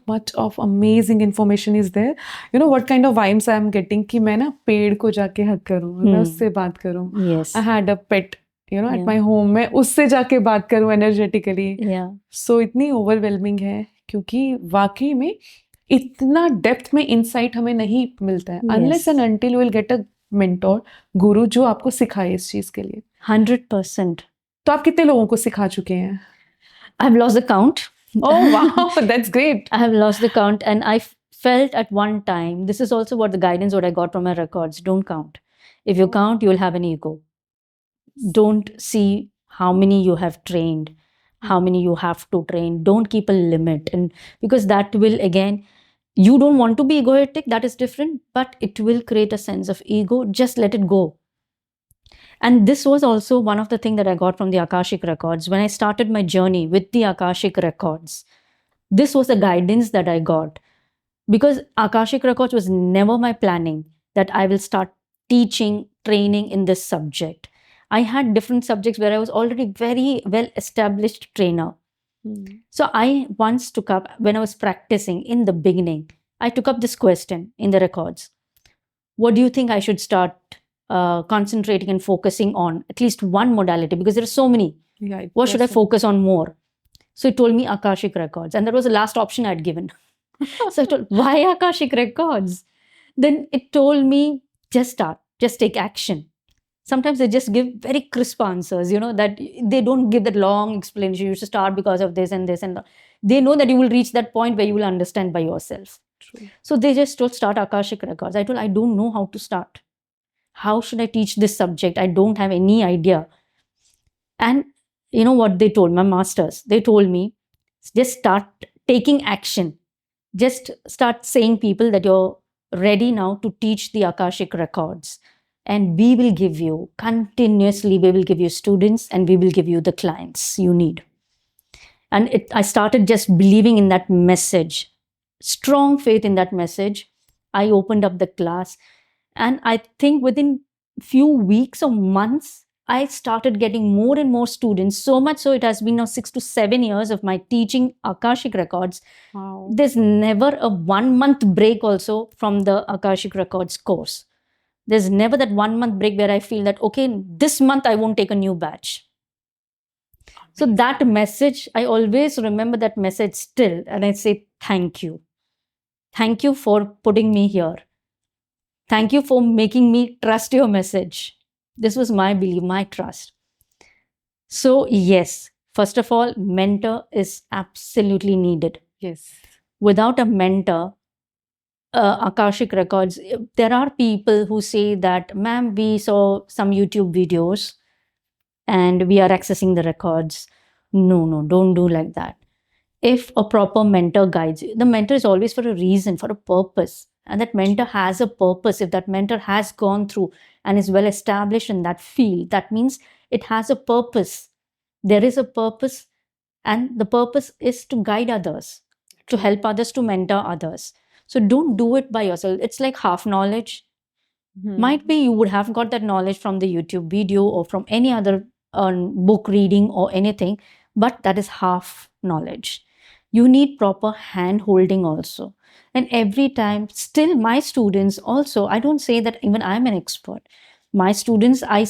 much of amazing information is there. You know what kind of vibes I am getting कि मैं ना पेड़ को जाके हक करूँ, मैं उससे बात करूँ. Yes. I had a pet, at my home. मैं उससे जाके बात करूँ energetically. Yeah. So इतनी overwhelming है क्योंकि वाकई में इतना डेप्थ में इंसाइट हमें नहीं मिलता है unless and until you will get a mentor, गुरु जो आपको सिखाए इस चीज के लिए. 100%. तो आप कितने लोगों को सिखा चुके हैं? I've lost the count. Oh wow, that's great. I have lost the count, and I felt at one time, this is also what the guidance what I got from my records. Don't count. If you count, you will have an ego. Don't see how many you have trained, how many you have to train. Don't keep a limit, and because that will again, you don't want to be egoistic, that is different, but it will create a sense of ego. Just let it go. And this was also one of the things that I got from the Akashic records. When I started my journey with the Akashic records, this was the guidance that I got. Because Akashic records was never my planning that I will start teaching, training in this subject. I had different subjects where I was already very well established trainer. So I once took up, when I was practicing in the beginning, I took up this question in the records. What do you think I should start concentrating and focusing on? At least one modality, because there are so many. Yeah, what should I focus on more? So it told me Akashic records, and that was the last option I'd given. So I told, why Akashic records? Then it told me, just start, just take action. Sometimes they just give very crisp answers, that they don't give that long explanation. You should start because of this and this, and they know that you will reach that point where you will understand by yourself. True. So they just told, start Akashic Records. I told, I don't know how to start. How should I teach this subject? I don't have any idea. And you know what they told, my masters? They told me, just start taking action. Just start saying people that you're ready now to teach the Akashic Records. And we will give you, continuously, we will give you students and we will give you the clients you need. And I started just believing in that message, strong faith in that message. I opened up the class, and I think within few weeks or months, I started getting more and more students, so much so it has been now 6 to 7 years of my teaching Akashic Records. Wow. There's never a 1 month break also from the Akashic Records course. There's never that 1 month break where I feel that, okay, this month I won't take a new batch. So that message, I always remember that message still, and I say, thank you. Thank you for putting me here. Thank you for making me trust your message. This was my belief, my trust. So yes, first of all, mentor is absolutely needed. Yes. Without a mentor, Akashic Records, there are people who say that, ma'am, we saw some YouTube videos and we are accessing the records. No, don't do like that. If a proper mentor guides you, the mentor is always for a reason, for a purpose. And that mentor has a purpose. If that mentor has gone through and is well established in that field, that means it has a purpose. There is a purpose, and the purpose is to guide others, to help others, to mentor others. So don't do it by yourself. It's like half knowledge. Might be you would have got that knowledge from the YouTube video or from any other book reading or anything, but that is half knowledge. You need proper hand holding also. And every time, still my students also, I don't say that even I'm an expert. My students, I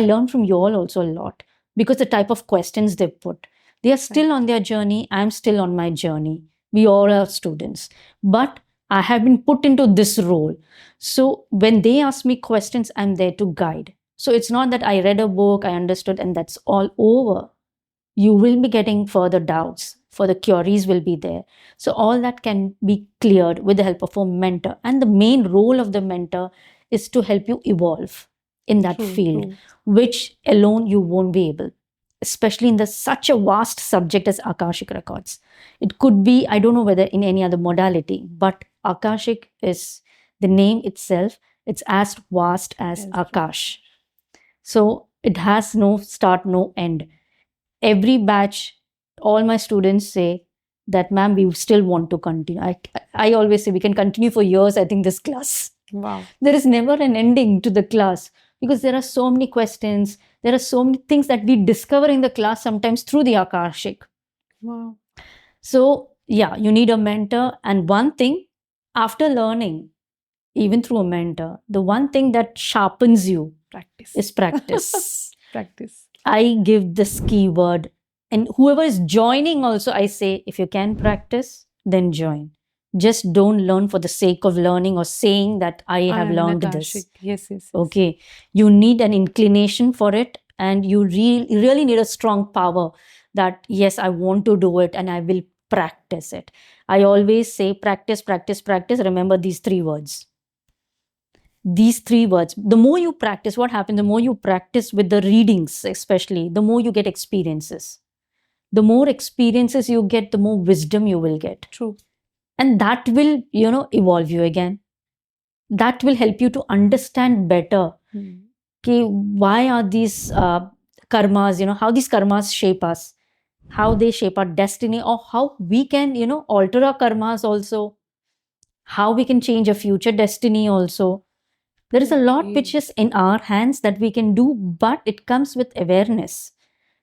learn from you all also a lot, because the type of questions they put. They are still on their journey. I'm still on my journey. We all are students. But I have been put into this role. So when they ask me questions, I'm there to guide. So it's not that I read a book, I understood, and that's all over. You will be getting further doubts, further queries will be there. So all that can be cleared with the help of a mentor. And the main role of the mentor is to help you evolve in that field, which alone you won't be able, especially in such a vast subject as Akashic Records. It could be, I don't know whether in any other modality, but Akashic is the name itself. It's as vast as Akash. So it has no start, no end. Every batch, all my students say that, ma'am, we still want to continue. I always say we can continue for years, I think, this class. Wow. There is never an ending to the class, because there are so many questions. There are so many things that we discover in the class, sometimes through the Akashic. Wow. So yeah, you need a mentor. And one thing, after learning, even through a mentor, the one thing that sharpens you is practice. Practice. I give this keyword, and whoever is joining also, I say, if you can practice, then join. Just don't learn for the sake of learning or saying that I have learned this. Yes. Okay. You need an inclination for it, and you really need a strong power that, yes, I want to do it and I will practice it. I always say practice, practice, practice. Remember these 3 words. These 3 words. The more you practice, what happens? The more you practice with the readings, especially, the more you get experiences. The more experiences you get, the more wisdom you will get. True. And that will, evolve you again. That will help you to understand better why are these karmas, how these karmas shape us, how they shape our destiny, or how we can, alter our karmas also, how we can change a future destiny also. There is a lot which is in our hands that we can do, but it comes with awareness.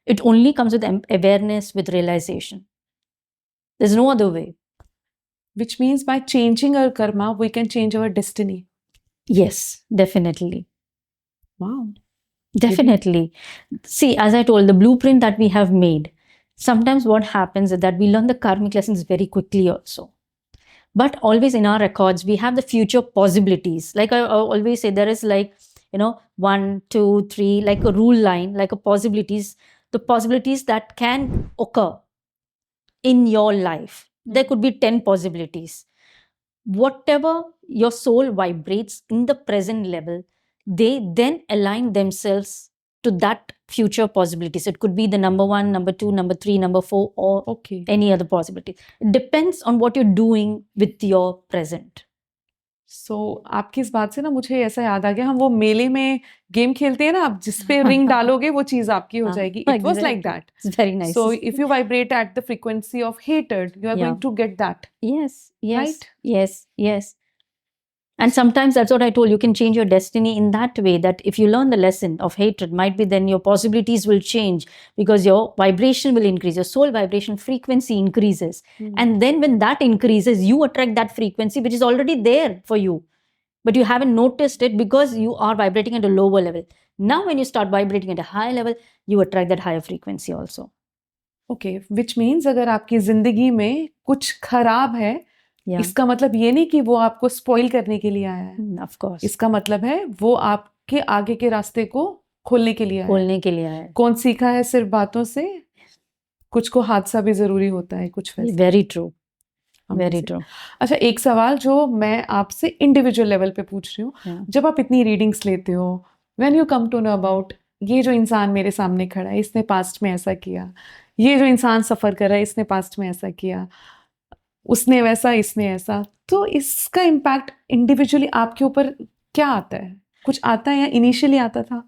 It only comes with awareness, with realization. There's no other way. Which means by changing our karma, we can change our destiny. Yes, definitely. Wow. Definitely. See, as I told, the blueprint that we have made, sometimes what happens is that we learn the karmic lessons very quickly also. But always in our records, we have the future possibilities. Like I always say, there is 1, 2, 3, like a rule line, like a possibilities, the possibilities that can occur in your life. There could be 10 possibilities. Whatever your soul vibrates in the present level, they then align themselves to that future possibilities. It could be the number 1, number 2, number 3, number 4, or Okay. any other possibility. It depends on what you're doing with your present. सो आपकी इस बात से ना मुझे ऐसा याद आ गया, हम वो मेले में गेम खेलते हैं ना, आप जिस पे रिंग डालोगे वो चीज आपकी हो हाँ, जाएगी. It was like exactly. That. It's very nice. So if you vibrate at the frequency of hatred, you are Yeah. going to get that. Yes, yes, Right? yes, yes. And sometimes that's what I told you, can change your destiny in that way, that if you learn the lesson of hatred, might be then your possibilities will change because your vibration will increase, your soul vibration frequency increases. And then when that increases, you attract that frequency which is already there for you. But you haven't noticed it because you are vibrating at a lower level. Now, when you start vibrating at a higher level, you attract that higher frequency also. Okay, which means अगर आपकी जिंदगी में कुछ खराब है, Yeah, इसका मतलब ये नहीं कि वो आपको स्पॉइल करने के लिए आया है. of course. इसका मतलब है वो आपके आगे के रास्ते को खोलने के लिए आया है. खोलने के लिए है. कौन सीखा है सिर्फ बातों से? कुछ को हादसा भी जरूरी होता है, कुछ वैसे. Very true. Very Amazing. true. अच्छा, एक सवाल जो मैं आपसे इंडिविजुअल लेवल पे पूछ रही हूँ. Yeah. जब आप इतनी रीडिंग्स लेते हो, when you come to know about ये जो इंसान मेरे सामने खड़ा है, इसने पास्ट में ऐसा किया, ये जो इंसान सफर कर रहा है, इसने पास्ट में ऐसा किया, उसने वैसा, इसने ऐसा, तो इसका इम्पैक्ट इंडिविजुअली आपके ऊपर क्या आता है? कुछ आता है या इनिशियली आता था?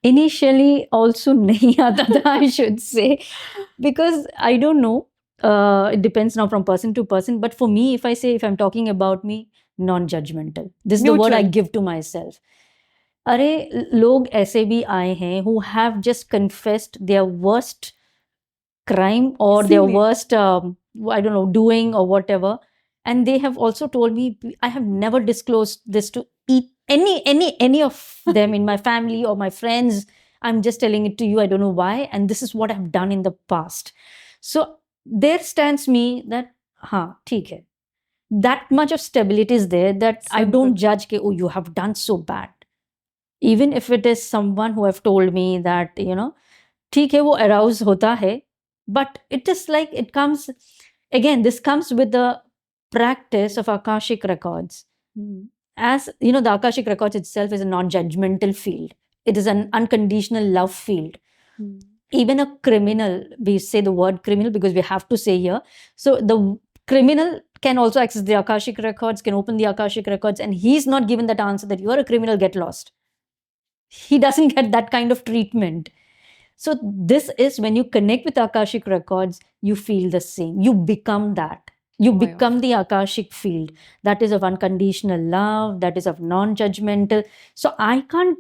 Initially also nahi aata tha, I should say, because I don't know. It depends now from person to person. But for me, if I'm talking about me, non-judgmental. This is the word I Neutral. give to myself. अरे लोग ऐसे भी आए हैं who have just confessed their worst crime or their इसीलिए. worst I don't know, doing or whatever, and they have also told me, I have never disclosed this to any of them in my family or my friends. I'm just telling it to you. I don't know why, and this is what I've done in the past. So there stands me that theek hai, that much of stability is there, that I Simple. don't judge ke, oh, you have done so bad. Even if it is someone who have told me that, theek hai, wo arouse hota hai, but it is like, it comes again, this comes with the practice of Akashic records. As you know, the Akashic records itself is a non-judgmental field. It is an unconditional love field. Even a criminal, we say the word criminal because we have to say here. So the criminal can also access the Akashic records, can open the Akashic records, and he's not given that answer that you are a criminal, get lost. He doesn't get that kind of treatment. So this is when you connect with Akashic records, you feel the same. You become that. You Oh my become the Akashic field. That is of unconditional love, that is of non-judgmental. So I can't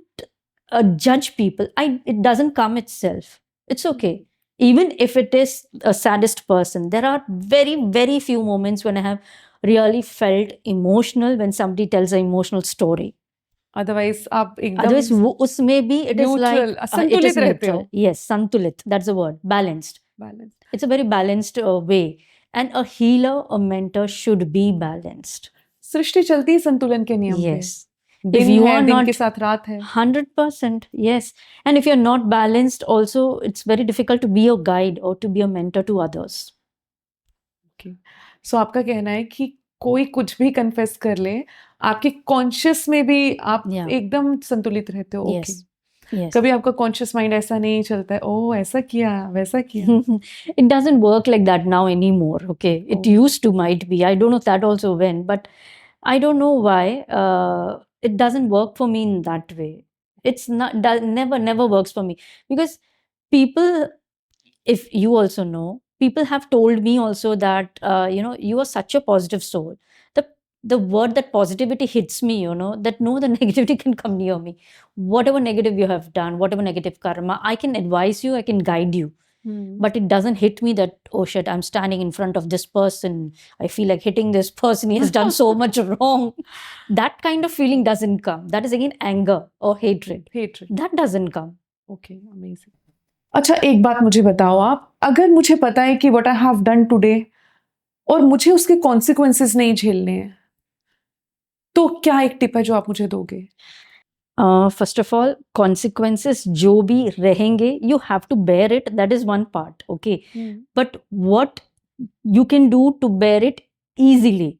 judge people. It doesn't come itself. It's okay. Even if it is a saddest person, there are very, very few moments when I have really felt emotional when somebody tells an emotional story. Otherwise आप एकदम Otherwise, उसमें भी it is like neutral, it संतुलित is रहते neutral. हो. Yes, santulit. That's the word. Balanced. Balanced. It's a very balanced way. And a healer, a mentor should be balanced. सृष्टि चलती है संतुलन के नियम पे. Yes. दिन If you है, are दिन not के साथ रात है. 100%, yes. And if you're not balanced, also, it's very difficult to be a guide or to be a mentor to others. Okay. So आपका कहना है कि कोई कुछ भी कन्फेस कर ले, आपके कॉन्शियस में भी आप Yeah. एकदम संतुलित रहते हो. Yes. Okay. Yes. कभी आपका कॉन्शियस माइंड ऐसा नहीं चलता है, ओह ऐसा किया, वैसा किया. It doesn't work like that now anymore. Okay. It Oh. used to, might be. I don't know if that also went, but I don't know why. It doesn't work for me in that way. It's not, never works for me. Because people, if you also know, people have told me also that, you are such a positive soul. The word that positivity hits me, that no, the negativity can come near me. Whatever negative you have done, whatever negative karma, I can advise you, I can guide you. But it doesn't hit me that, oh shit, I'm standing in front of this person. I feel like hitting this person. He has done so much wrong. That kind of feeling doesn't come. That is again anger or hatred. Hatred. That doesn't come. Okay, amazing. अच्छा, एक बात मुझे बताओ आप, अगर मुझे पता है कि what I have done today और मुझे उसके consequences नहीं झेलने हैं, तो क्या एक टिप है जो आप मुझे दोगे? First of all, consequences जो भी रहेंगे, you have to bear it. That is one part, okay? But what you can do to bear it easily,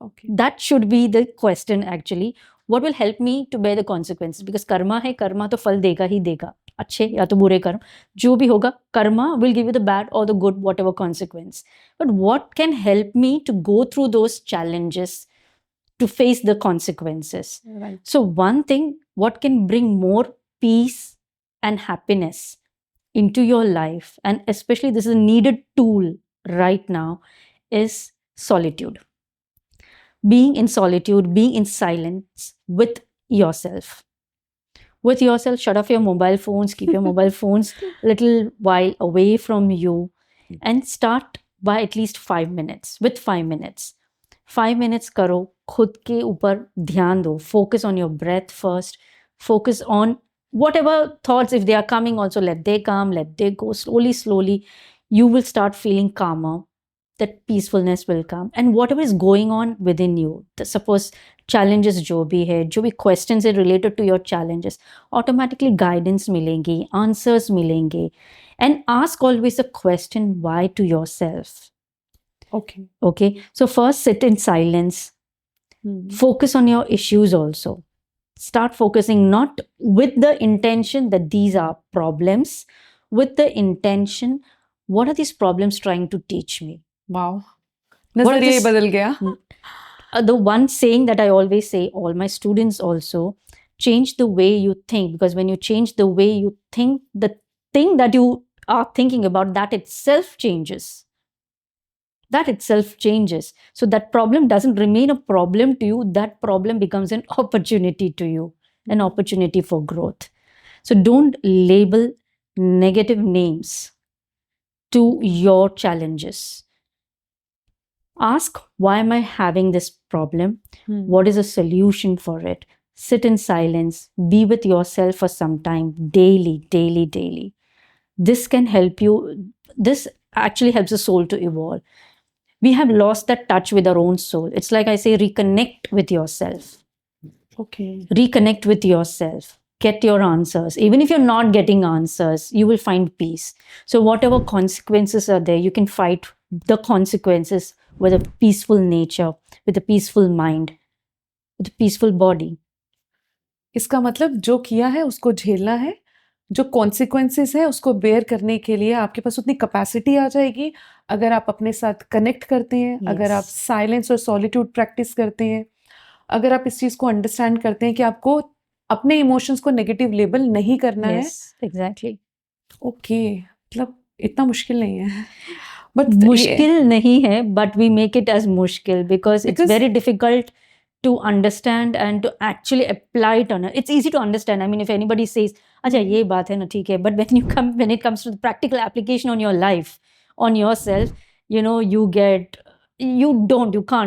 Okay. that should be the question actually. What will help me to bear the consequences? Because karma है, karma तो फल देगा ही देगा, अच्छे या तो बुरे कर्म, जो भी होगा, karma will give you the bad or the good, whatever consequence. But what can help me to go through those challenges, to face the consequences? Right. So one thing, what can bring more peace and happiness into your life, and especially this is a needed tool right now, is solitude. Being in solitude, being in silence with yourself. With yourself, shut off your mobile phones, keep your mobile phones little while away from you, and start by at least 5 minutes. With 5 minutes, 5 minutes करो, खुद के ऊपर ध्यान दो. Focus on your breath first. Focus on whatever thoughts, if they are coming also, let they come, let they go. Slowly, you will start feeling calmer. That peacefulness will come. And whatever is going on within you, suppose challenges जो भी है, जो भी questions है related to your challenges, automatically guidance मिलेंगी, answers मिलेंगे. And ask always a question why to yourself. Okay. Okay, so first sit in silence. Focus on your issues also. Start focusing not with the intention that these are problems, with the intention, what are these problems trying to teach me? Wow. What नजरिया ही is- बदल गया. The one saying that I always say, all my students also, change the way you think, because when you change the way you think, the thing that you are thinking about, that itself changes. That itself changes. So that problem doesn't remain a problem to you, that problem becomes an opportunity to you, an opportunity for growth. So don't label negative names to your challenges. Ask, why am I having this problem? What is a solution for it? Sit in silence, be with yourself for some time, daily. This can help you. This actually helps the soul to evolve. We have lost that touch with our own soul. It's like I say, reconnect with yourself. Okay. Reconnect with yourself. Get your answers. Even if you're not getting answers, you will find peace. So whatever consequences are there, you can fight the consequences with a peaceful nature, with a peaceful mind, with a peaceful body. इसका मतलब जो किया है उसको झेलना है, जो consequences है उसको बेयर करने के लिए आपके पास उतनी कैपेसिटी आ जाएगी अगर आप अपने साथ कनेक्ट करते हैं, अगर आप Yes. साइलेंस और सॉलिट्यूड प्रैक्टिस करते हैं, अगर आप इस चीज़ को अंडरस्टैंड करते हैं कि आपको अपने इमोशंस को नेगेटिव लेबल नहीं करना है. Yes, exactly. ओके, मतलब इतना मुश्किल नहीं है. बट मुश्किल नहीं है, but we make it as मुश्किल because it's Because- very difficult to understand and to actually apply it on it. It's easy to understand. I mean, if anybody says, अच्छा ये बात है ना, ठीक है, but when it comes to the practical application on your life, on yourself, you know, you can't.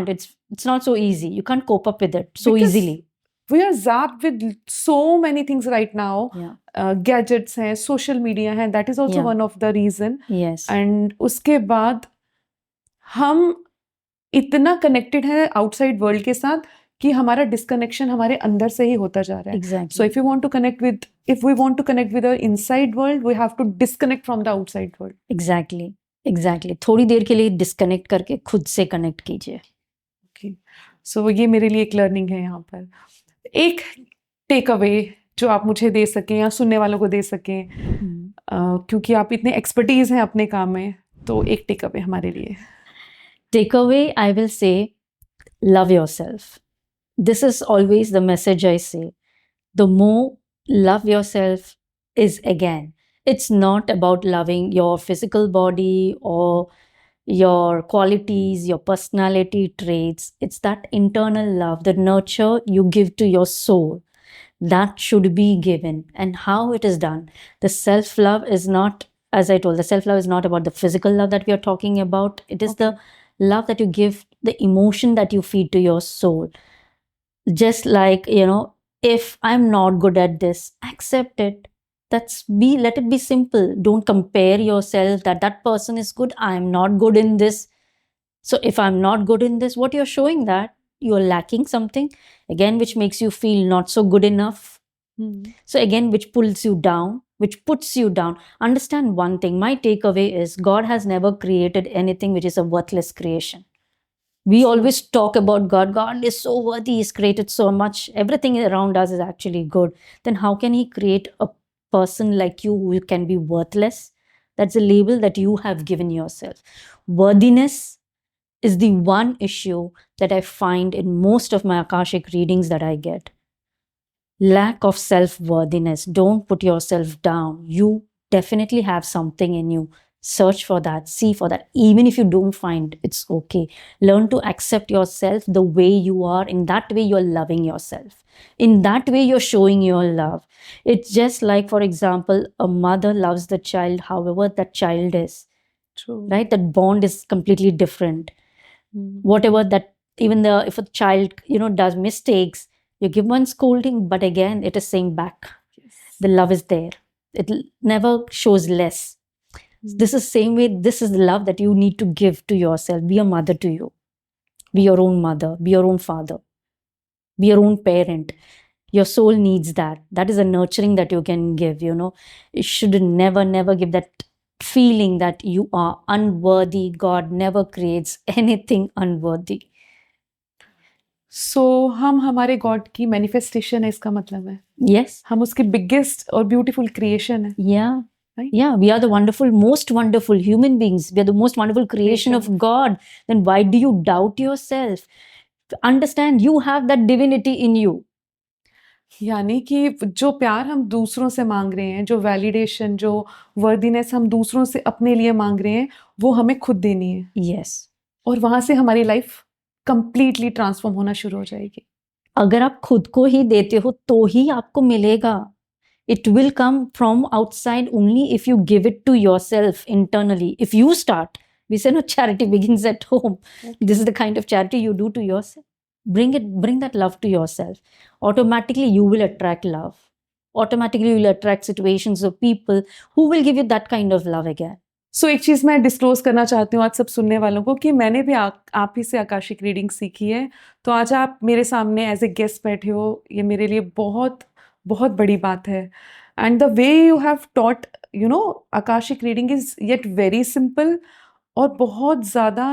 It's not so easy. You can't cope up with it so Because- easily. we are zapped with so many things right now. Yeah. Gadgets हैं, social media हैं, that is also Yeah. one of the reason. Yes. And उसके बाद हम इतना connected हैं outside world के साथ कि हमारा डिस्कनेक्शन हमारे अंदर से ही होता जा रहा है. Exactly. So if we want to connect with our inside world, we have to disconnect from the outside world. Exactly. थोड़ी देर के लिए डिस्कनेक्ट करके खुद से कनेक्ट कीजिए. Okay. So ये मेरे लिए एक लर्निंग है यहाँ पर. एक टेक अवे जो आप मुझे दे सकें या सुनने वालों को दे सकें, क्योंकि आप इतने एक्सपर्टीज हैं अपने काम में, तो एक टेक अवे हमारे लिए. Takeaway, I will say, love yourself. This is always the message I say. The more love yourself is, again, it's not about loving your physical body or your qualities, your personality traits. It's that internal love, the nurture you give to your soul. That should be given. And how it is done. The self-love is not, as I told, the self-love is not about the physical love that we are talking about. It is the love that you give, the emotion that you feed to your soul. Just like, you know, if I'm not good at this, accept it. Let it be simple. Don't compare yourself that person is good, I'm not good in this. So if I'm not good in this, what you're showing that you're lacking something, again, which makes you feel not so good enough. So again, which pulls you down, which puts you down. Understand one thing. My takeaway is God has never created anything which is a worthless creation. We always talk about God. God is so worthy. He's created so much. Everything around us is actually good. Then how can He create a person like you who can be worthless? That's a label that you have given yourself. Worthiness is the one issue that I find in most of my Akashic readings that I get. Lack of self-worthiness. Don't put yourself down. You definitely have something in you. Search for that, see for that. Even if you don't find, it's okay. Learn to accept yourself the way you are. In that way, you're loving yourself. In that way, you're showing your love. It's just like, for example, a mother loves the child, however that child is. True. Right? That bond is completely different. Whatever that, even if a child, does mistakes, you give one scolding, but again, it is saying back. Yes. The love is there. It never shows less. This is the same way, this is the love that you need to give to yourself. Be a mother to you. Be your own mother. Be your own father. Be your own parent. Your soul needs that. That is a nurturing that you can give, You should never give that feeling that you are unworthy. God never creates anything unworthy. So हम हमारे God की manifestation है, इसका मतलब है Yes. हम उसके biggest और ब्यूटीफुल क्रिएशन है. Yeah. Right? Yeah, we are the most wonderful human beings. We are the most wonderful creation of God. Then why do you doubt yourself? Understand, you have that divinity in you. यानी कि जो प्यार हम दूसरों से मांग रहे हैं, जो वैलिडेशन, जो वर्दीनेस हम दूसरों से अपने लिए मांग रहे हैं, वो हमें खुद देनी है. Yes. और वहां से हमारी लाइफ कंप्लीटली ट्रांसफॉर्म होना शुरू हो जाएगी. अगर आप खुद को ही देते हो तो ही आपको मिलेगा. It will come from outside only if you give it to yourself internally. If you start, we say no, charity begins at home. Okay. This is the kind of charity you do to yourself. Bring that love to yourself. Automatically you will attract love. Automatically you will attract situations of people who will give you that kind of love again. So एक चीज़ मैं disclose करना चाहती हूँ आज सब सुनने वालों को कि मैंने भी आप ही से आकाशिक रीडिंग सीखी है. तो आज आप मेरे सामने एज ए गेस्ट बैठे हो, ये मेरे लिए बहुत बहुत बड़ी बात है. And the way you have taught Akashic reading is yet very simple और बहुत ज़्यादा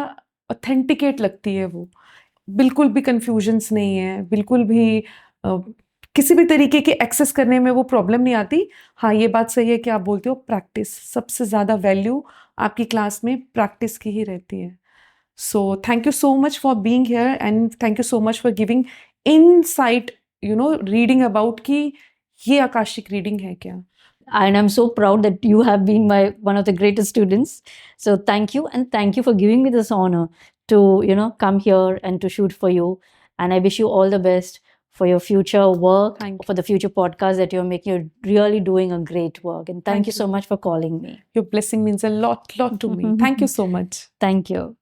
ऑथेंटिकेट लगती है. वो बिल्कुल भी कन्फ्यूजन्स नहीं है, बिल्कुल भी किसी भी तरीके के एक्सेस करने में वो प्रॉब्लम नहीं आती. हाँ, ये बात सही है कि आप बोलते हो प्रैक्टिस सबसे ज़्यादा वैल्यू आपकी क्लास में प्रैक्टिस की ही रहती है. So thank you so much for being here and thank you so much for giving insight reading about कि ये आकाशिक रीडिंग है क्या. And I'm so proud that you have been one of the greatest students. So thank you, and thank you for giving me this honor to come here and to shoot for you. And I wish you all the best for your future work, for the future podcast that you're making. You're really doing a great work, and thank you so much for calling me. Your blessing means a lot to me. Thank you so much. Thank you.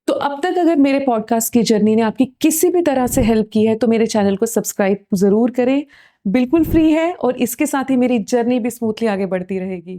तो अब तक अगर मेरे podcast की journey ने आपकी किसी भी तरह से हेल्प की है तो मेरे चैनल को सब्सक्राइब ज़रूर करें. बिल्कुल फ्री है और इसके साथ ही मेरी जर्नी भी स्मूथली आगे बढ़ती रहेगी.